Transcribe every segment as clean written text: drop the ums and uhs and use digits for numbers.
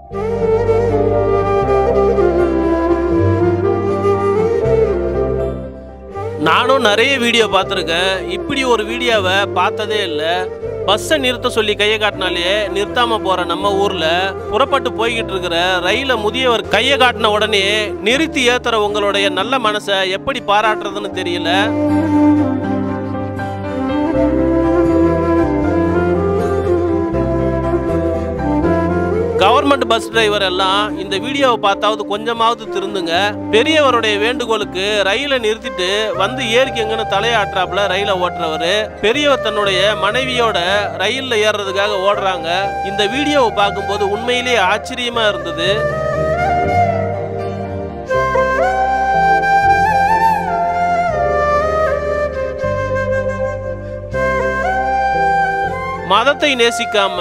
நானும் நிறைய வீடியோ பார்த்துருக்கேன். இப்படி ஒரு வீடியோவை பார்த்ததே இல்லை. பஸ்ஸை நிறுத்த சொல்லி கையை காட்டினாலே நிறுத்தாம போற நம்ம ஊர்ல புறப்பட்டு போய்கிட்டு இருக்கிற ரயில முதியவர் கையை காட்டின உடனே நிறுத்தி ஏத்துற உங்களுடைய நல்ல மனசை எப்படி பாராட்டுறதுன்னு தெரியல. கவர்மெண்ட் பஸ் டிரைவர் எல்லாம் இந்த வீடியோவை பார்த்தாவது கொஞ்சமாவது திருந்துங்க. பெரியவருடைய வேண்டுகோளுக்கு ரயிலை நிறுத்திட்டு வந்து ஏறிக்கங்கன்னு தலையாட்டுறாப்புல ரயிலை ஓட்டுறவரு. பெரியவர் தன்னுடைய மனைவியோட ரயில்ல ஏறுறதுக்காக ஓடுறாங்க. இந்த வீடியோவை பார்க்கும்போது உண்மையிலேயே ஆச்சரியமா இருந்தது. மதத்தை நேசிக்காம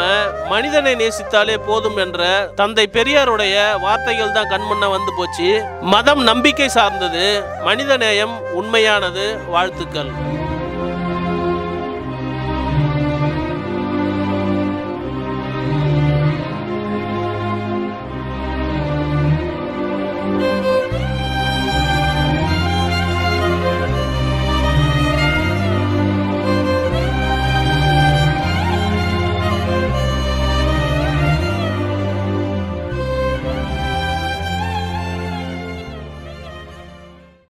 மனிதனை நேசித்தாலே போதும் என்ற தந்தை பெரியாருடைய வார்த்தைகள் தான் கண்முன்ன வந்து போச்சு. மதம் நம்பிக்கை சார்ந்தது, மனித நேயம் உண்மையானது. வாழ்த்துக்கள்.